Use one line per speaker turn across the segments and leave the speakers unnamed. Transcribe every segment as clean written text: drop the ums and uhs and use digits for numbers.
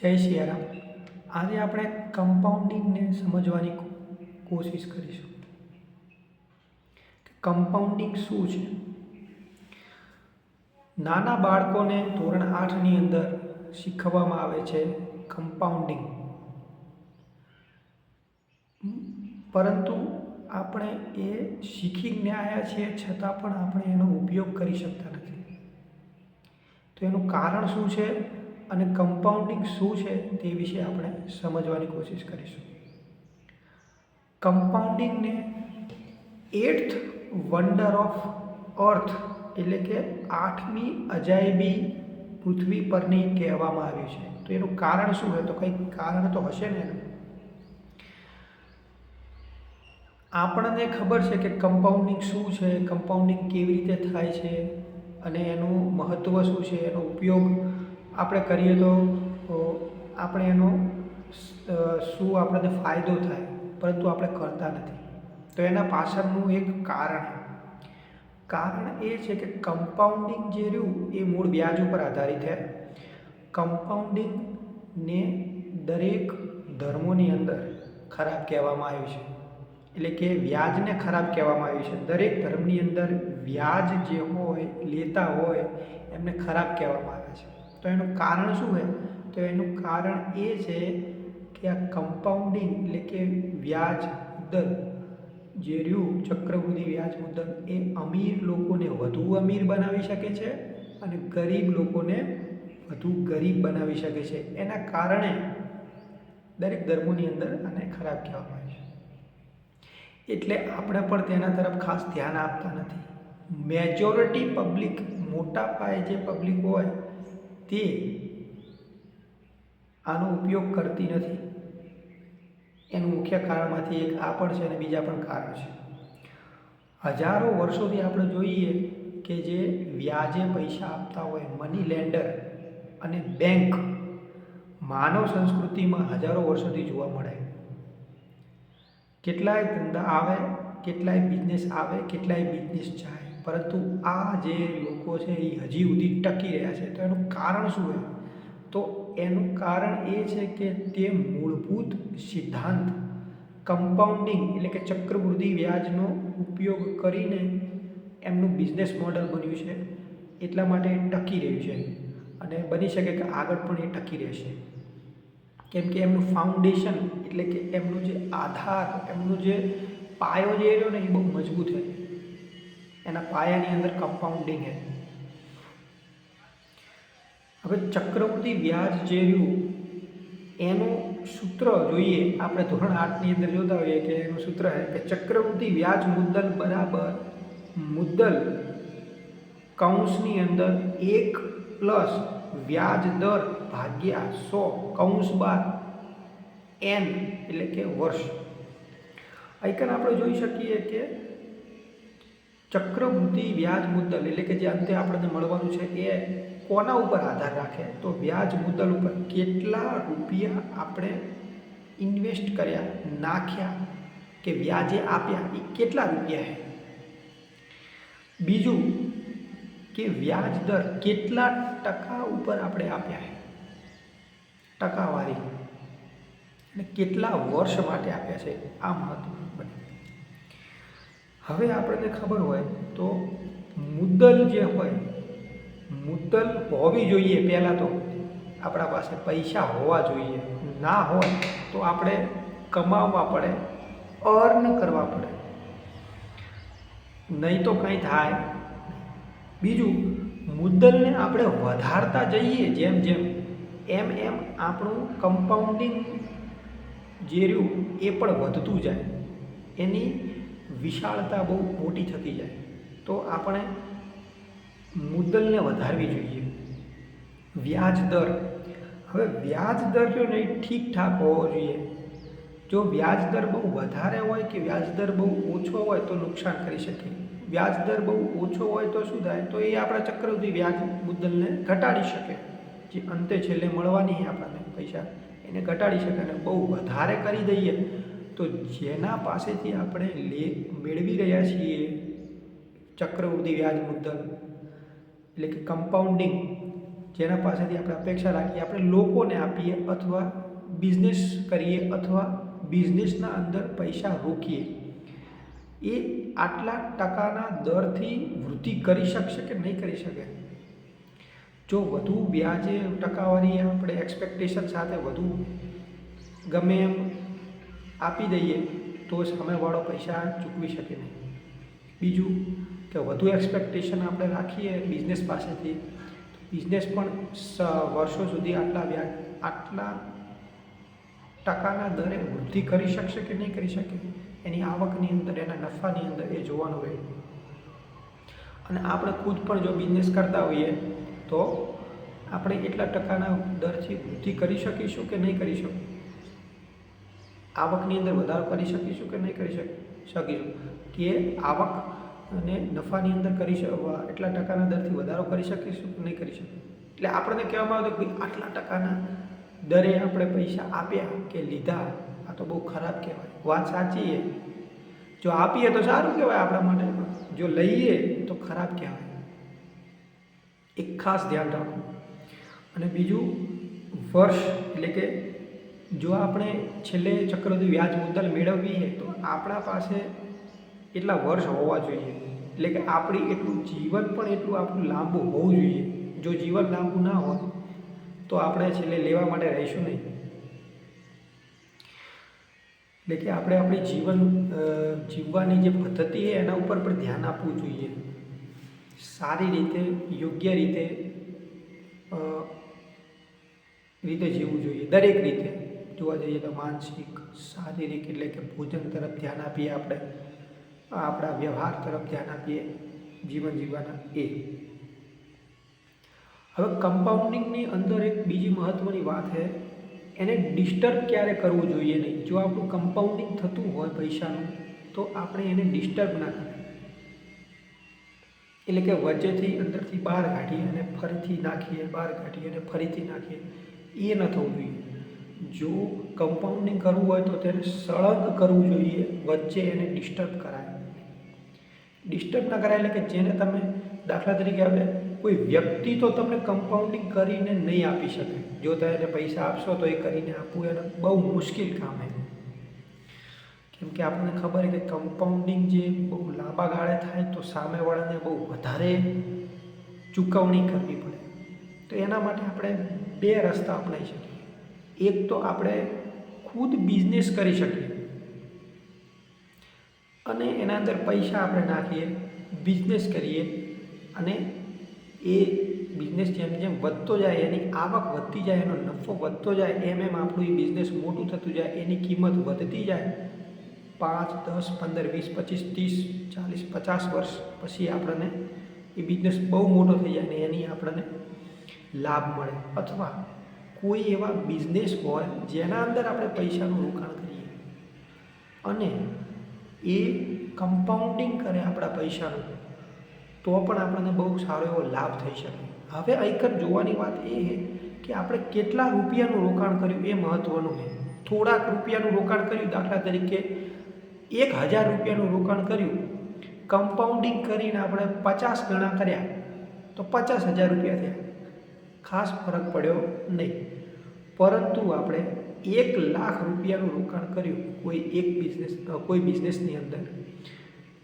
જય સિયારામ. આજે આપણે કમ્પાઉન્ડિંગને સમજવાની કોશિશ કરીશું કે કમ્પાઉન્ડિંગ શું છે. નાના બાળકોને ધોરણ 8ની અંદર શીખવવામાં આવે છે કમ્પાઉન્ડિંગ, પરંતુ આપણે એ શીખી જ્ઞાયા છીએ છતાં પણ આપણે એનો ઉપયોગ કરી શકતા નથી. તો એનું કારણ શું છે અને કમ્પાઉન્ડિંગ શું છે તે વિશે આપણે સમજવાની કોશિશ કરીશું. કમ્પાઉન્ડિંગને 8th વન્ડર ઓફ અર્થ એટલે કે 8મી અજાયબી પૃથ્વી પરની કહેવામાં આવ્યું છે. તો એનું કારણ શું છે? તો કંઈક કારણ તો હશે ને એનું. આપણને ખબર છે કે કમ્પાઉન્ડિંગ શું છે, કમ્પાઉન્ડિંગ કેવી રીતે થાય છે અને એનું મહત્ત્વ શું છે, એનો ઉપયોગ આપણે કરીએ તો આપણે એનો શું આપણને ફાયદો થાય, પરંતુ આપણે કરતા નથી. તો એના પાછળનું એક કારણ એ છે કે કમ્પાઉન્ડિંગ જે રહ્યું એ મૂળ વ્યાજ ઉપર આધારિત છે. કમ્પાઉન્ડિંગને દરેક ધર્મોની અંદર ખરાબ કહેવામાં આવ્યું છે, એટલે કે વ્યાજને ખરાબ કહેવામાં આવ્યું છે. દરેક ધર્મની અંદર વ્યાજ જે હોય, લેતા હોય, એમને ખરાબ કહેવામાં આવે છે. તો એનું કારણ શું છે? તો એનું કારણ એ છે કે આ કમ્પાઉન્ડિંગ એટલે કે વ્યાજ દર જે રહ્યું, ચક્રવૃદ્ધિ વ્યાજ મુદ્દલ, એ અમીર લોકોને વધુ અમીર બનાવી શકે છે અને ગરીબ લોકોને વધુ ગરીબ બનાવી શકે છે. એના કારણે દરેક ધર્મોની અંદર આને ખરાબ કહેવામાં આવે છે. એટલે આપણે પણ તેના તરફ ખાસ ધ્યાન આપતા નથી. મેજોરિટી પબ્લિક, મોટા પાયે જે પબ્લિક હોય તે આનો ઉપયોગ કરતી નથી. એનું મુખ્ય કારણમાંથી એક આ પણ છે અને બીજા પણ કારણ છે. હજારો વર્ષોથી આપણે જોઈએ કે જે વ્યાજે પૈસા આપતા હોય મની લેન્ડર અને બેંક માનવ સંસ્કૃતિમાં હજારો વર્ષોથી જોવા મળે. કેટલાય ધંધા આવે, કેટલાય બિઝનેસ આવે, કેટલાય બિઝનેસ જાય, પરંતુ આ જે લોકો છે એ હજી સુધી ટકી રહ્યા છે. તો એનું કારણ શું છે? તો એનું કારણ એ છે કે તે મૂળભૂત સિદ્ધાંત કમ્પાઉન્ડિંગ એટલે કે ચક્રવૃદ્ધિ વ્યાજનો ઉપયોગ કરીને એમનું બિઝનેસ મોડલ બન્યું છે. એટલા માટે ટકી રહ્યું છે અને બની શકે કે આગળ પણ એ ટકી રહેશે. કેમ કે એમનું ફાઉન્ડેશન એટલે કે એમનું જે આધાર, એમનું જે પાયો જે રહ્યો ને એ બહુ મજબૂત છે. એના પાયાની અંદર કમ્પાઉન્ડિંગ છે. હવે ચક્રવૃદ્ધિ વ્યાજ જે રહ્યું એનું સૂત્ર જોઈએ. આપણે ધોરણ 8ની અંદર જોતા હોઈએ કે એનું સૂત્ર છે કે ચક્રવૃદ્ધિ વ્યાજ મુદ્દલ બરાબર મુદ્દલ કૌંસની અંદર 1 પ્લસ વ્યાજ દર ભાગ્યા 100 કૌંસ બાર n એટલે કે વર્ષ. આઈકન આપણે જોઈ શકીએ કે ચક્રવૃદ્ધિ વ્યાજ મુદ્દલ એટલે કે જે અંતે આપણને મળવાનું છે એ કોના ઉપર આધાર રાખે? તો વ્યાજ મુદ્દલ ઉપર. કેટલા રૂપિયા આપણે ઇન્વેસ્ટ કર્યા, નાખ્યા કે વ્યાજે આપ્યા, એ કેટલા રૂપિયા છે. બીજું કે વ્યાજ દર કેટલા ટકા ઉપર આપણે આપ્યા છે, ટકાવારી, અને કેટલા વર્ષ માટે આપ્યા છે, આ મહત્વનું બને. હવે આપણને ખબર હોય તો મુદ્દલ જે હોય, મુદ્દલ હોવી જોઈએ. પહેલાં તો આપણા પાસે પૈસા હોવા જોઈએ. ના હોય તો આપણે કમાવવા પડે, અર્ન કરવા પડે, નહીં તો કંઈ થાય. બીજું, મુદ્દલને આપણે વધારતા જઈએ જેમ એમ આપણું કમ્પાઉન્ડિંગ જે રહ્યું એ પણ વધતું જાય, એની વિશાળતા બહુ મોટી થતી જાય. તો આપણે મુદ્દલને વધારવી જોઈએ. વ્યાજ દર, હવે વ્યાજ દર જો નહીં ઠીકઠાક હોવો જોઈએ. જો વ્યાજ દર બહુ વધારે હોય કે વ્યાજ દર બહુ ઓછો હોય તો નુકસાન કરી શકે. વ્યાજ દર બહુ ઓછો હોય તો શું થાય? તો એ આપણા ચક્રવૃદ્ધિ વ્યાજ મુદ્દલને ઘટાડી શકે. જે અંતે છેલ્લે મળવાની આપણને પૈસા એને ઘટાડી શકે. અને બહુ વધારે કરી દઈએ તો જેના પાસેથી આપણે મેળવી રહ્યા છીએ ચક્રવૃદ્ધિ વ્યાજ મુદ્દલ એટલે કે કમ્પાઉન્ડિંગ, જેના પાસેથી આપણે અપેક્ષા રાખીએ આપણે લોકોને આપીએ અથવા બિઝનેસ કરીએ અથવા બિઝનેસના અંદર પૈસા રોકીએ, એ આટલા ટકાના દરથી વૃદ્ધિ કરી શકશે કે નહીં કરી શકે? જો વધુ વ્યાજે ટકાવારી આપણે એક્સપેક્ટેશન સાથે વધુ ગમે એમ આપી દઈએ તો સામેવાળો પૈસા ચૂકવી શકે નહીં. બીજું કે વધુ એક્સપેક્ટેશન આપણે રાખીએ બિઝનેસ પાસેથી, બિઝનેસ પણ વર્ષો સુધી આટલા ટકાના દરે વૃદ્ધિ કરી શકશે કે નહીં કરી શકે? એની આવકની અંદર, એના નફાની અંદર એ જોવાનું રહે. અને આપણે ખુદ પણ જો બિઝનેસ કરતા હોઈએ તો આપણે એટલા ટકાના દરથી વૃદ્ધિ કરી શકીશું કે નહીં કરી શકીશું? આવકની અંદર વધારો કરી શકીશું કે નહીં કરી શકીશું? કે આવક અને નફાની અંદર એટલા ટકાના દરથી વધારો કરી શકીશું કે નહીં કરી શકીશું? એટલે આપણને કહેવામાં આવે કે આટલા ટકાના દરે આપણે પૈસા આપ્યા કે લીધા, આ તો બહુ ખરાબ કહેવાય. વાત સાચી છે, જો આપીએ તો સારું કહેવાય આપણા માટે, જો લઈએ તો ખરાબ કહેવાય. એક ખાસ ધ્યાન રાખો. અને બીજું, વર્ષ એટલે કે જો આપણે છેલ્લે ચક્રવૃદ્ધિ વ્યાજ મુદ્દલ મેળવીએ તો આપણા પાસે એટલા વર્ષ હોવા જોઈએ. એટલે કે આપણી એટલું જીવન પણ એટલું આપણું લાંબુ હોવું જોઈએ. જો જીવન લાંબુ ના હોય તો આપણે છેલ્લે લેવા માટે રહીશું નહીં. એટલે કે આપણે આપણી જીવવાની જે પદ્ધતિ છે એના ઉપર પણ ધ્યાન આપવું જોઈએ. સારી રીતે, યોગ્ય રીતે જીવવું જોઈએ. દરેક રીતે જોવા જઈએ તો માનસિક, શારીરિક એટલે કે ભોજન તરફ ધ્યાન આપીએ, આપણે આપણા વ્યવહાર તરફ ધ્યાન આપીએ, જીવન જીવવાના એ. હવે કમ્પાઉન્ડિંગની અંદર એક બીજી મહત્ત્વની વાત છે, એને ડિસ્ટર્બ ક્યારે કરવું જોઈએ નહીં. જો આપણું કમ્પાઉન્ડિંગ થતું હોય પૈસાનું તો આપણે એને ડિસ્ટર્બ ના કરીએ. એટલે કે વચ્ચેથી અંદરથી બહાર કાઢીએ અને ફરીથી નાખીએ, બહાર કાઢીએ અને ફરીથી નાખીએ, એ ન થવું જોઈએ. જો કમ્પાઉન્ડિંગ કરવું હોય તો તેને સળંગ કરવું જોઈએ, વચ્ચે એને ડિસ્ટર્બ કરાય. ડિસ્ટર્બ ના કરાય એટલે કે જેને તમે દાખલા તરીકે આપણે કોઈ વ્યક્તિ તો તમને કમ્પાઉન્ડિંગ કરીને નહીં આપી શકે. જો તમે એને પૈસા આપશો તો એ કરીને આપવું એને બહુ મુશ્કેલ કામ છે. કેમ કે આપણને ખબર છે કે કમ્પાઉન્ડિંગ જે બહુ લાંબા ગાળે થાય તો સામેવાળાને બહુ વધારે ચૂકવણી કરવી પડે. તો એના માટે આપણે બે રસ્તા અપનાવી શકીએ. એક તો આપણે ખુદ બિઝનેસ કરી શકીએ અને એના અંદર પૈસા આપણે નાખીએ, બિઝનેસ કરીએ અને એ બિઝનેસ જેમ જેમ વધતો જાય, એની આવક વધતી જાય, એનો નફો વધતો જાય, એમ એમ આપણું એ બિઝનેસ મોટું થતું જાય, એની કિંમત વધતી જાય. 5, 10, 15, 20, 25, 30, 40, 50 વર્ષ પછી આપણને એ બિઝનેસ બહુ મોટો થઈ જાય અને એની આપણને લાભ મળે. અથવા કોઈ એવા બિઝનેસ હોય જેના અંદર આપણે પૈસાનું રોકાણ કરીએ અને એ કમ્પાઉન્ડિંગ કરે આપણા પૈસાનું, તો પણ આપણને બહુ સારો એવો લાભ થઈ શકે. હવે અહીં જોવાની વાત એ છે કે આપણે કેટલા રૂપિયાનું રોકાણ કર્યું એ મહત્ત્વનું છે. થોડાક રૂપિયાનું રોકાણ કર્યું, દાખલા તરીકે 1000 રૂપિયાનું રોકાણ કર્યું, કમ્પાઉન્ડિંગ કરીને આપણે 50 ગણા કર્યા તો 50,000 રૂપિયા થયા, ખાસ ફરક પડ્યો નહીં. પરંતુ આપણે 1 લાખ રૂપિયાનું રોકાણ કર્યું કોઈ બિઝનેસની અંદર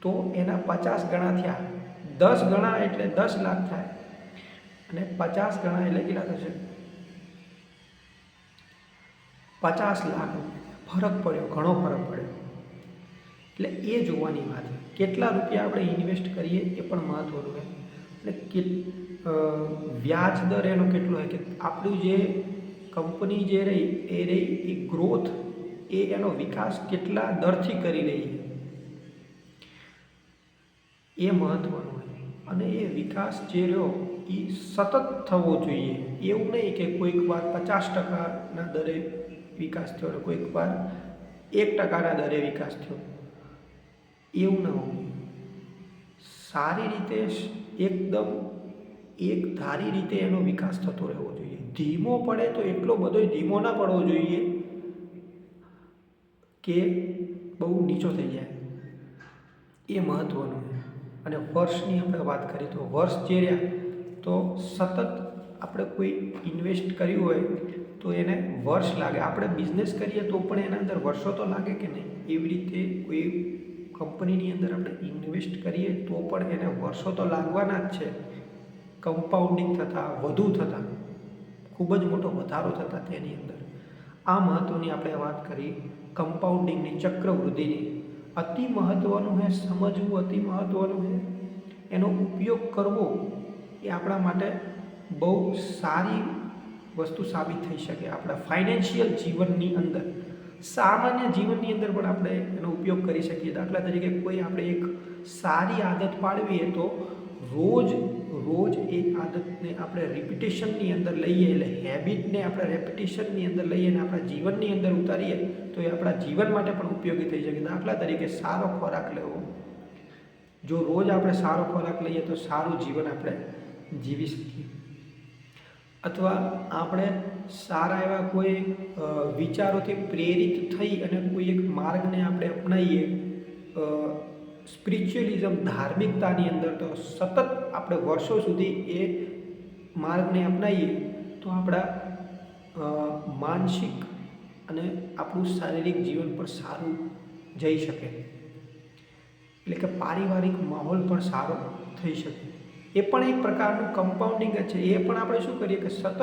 તો એના 50 ગણા થયા. 10 ગણા એટલે 10 લાખ થાય અને 50 ગણા એટલે કેટલા થશે? 50 લાખ રૂપિયા. ફરક પડ્યો, ઘણો ફરક પડ્યો. એટલે એ જોવાની વાત છે. કેટલા રૂપિયા આપણે ઇન્વેસ્ટ કરીએ એ પણ મહત્ત્વનું છે. એટલે વ્યાજ દર એનો કેટલો હોય કે આપણું જે કંપની જે રહી એ ગ્રોથ, એનો વિકાસ કેટલા દરથી કરી રહી છે એ મહત્ત્વનું હોય. અને એ વિકાસ જે રહ્યો એ સતત થવો જોઈએ. એવું નહીં કે કોઈક વાર 50% દરે વિકાસ થયો અને કોઈક વાર 1% દરે વિકાસ થયો, એવું ન હોવું. સારી રીતે એકદમ એક ધારી રીતે એનો વિકાસ થતો રહેવો જોઈએ. ધીમો પડે તો એટલો બધો ધીમો ના પડવો જોઈએ કે બહુ નીચો થઈ જાય, એ મહત્ત્વનું છે. અને વર્ષની આપણે વાત કરીએ તો વર્ષ જે રહ્યા તો સતત આપણે કોઈ ઇન્વેસ્ટ કર્યું હોય તો એને વર્ષ લાગે. આપણે બિઝનેસ કરીએ તો પણ એના અંદર વર્ષો તો લાગે કે નહીં. એવી રીતે કોઈ કંપનીની અંદર આપણે ઇન્વેસ્ટ કરીએ તો પણ એને વર્ષો તો લાગવાના જ છે. કમ્પાઉન્ડિંગ થતાં, વધુ થતાં, ખૂબ જ મોટો વધારો થતાં તેની અંદર. આ મહત્ત્વની આપણે વાત કરી કમ્પાઉન્ડિંગની, ચક્રવૃદ્ધિની. અતિ મહત્ત્વનું છે સમજવું, અતિ મહત્ત્વનું છે એનો ઉપયોગ કરવો. એ આપણા માટે બહુ સારી વસ્તુ સાબિત થઈ શકે. આપણા ફાઇનાન્શિયલ જીવનની અંદર, સામાન્ય જીવનની અંદર પણ આપણે એનો ઉપયોગ કરી શકીએ. દાખલા તરીકે કોઈ આપણે એક સારી આદત પાડવીએ તો રોજ એ આદતને આપણે રિપીટેશનની અંદર લઈએ, એટલે હેબિટને આપણે રેપિટેશનની અંદર લઈએ અને આપણા જીવનની અંદર ઉતારીએ તો એ આપણા જીવન માટે પણ ઉપયોગી થઈ શકે. દાખલા તરીકે સારો ખોરાક લેવો. જો રોજ આપણે સારો ખોરાક લઈએ તો સારું જીવન આપણે જીવી શકીએ. અથવા આપણે સારા એવા કોઈ વિચારોથી પ્રેરિત થઈ અને કોઈ એક માર્ગને આપણે અપનાવીએ, સ્પિરિચ્યુઅલિઝમ, ધાર્મિકતાની અંદર, તો સતત આપણે વર્ષો સુધી એ માર્ગને અપનાવીએ તો આપણા માનસિક અને આપણું શારીરિક જીવન પણ સારું જઈ શકે. એટલે કે પારિવારિક માહોલ પણ સારો થઈ શકે. એ પણ એક પ્રકારનું કમ્પાઉન્ડિંગ જ છે. એ પણ આપણે શું કરીએ કે સતત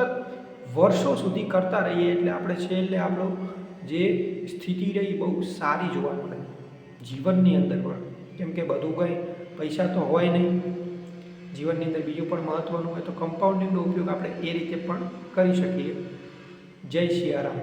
વર્ષો સુધી કરતા રહીએ એટલે આપણે છેલ્લે આપણો જે સ્થિતિ રહી બહુ સારી જોવા મળે જીવનની અંદર પણ. કેમ કે બધું કંઈ પૈસા તો હોય નહીં જીવનની અંદર. બીજું પણ મહત્ત્વનું હોય તો કમ્પાઉન્ડિંગનો ઉપયોગ આપણે એ રીતે પણ કરી શકીએ. જય સિયારામ.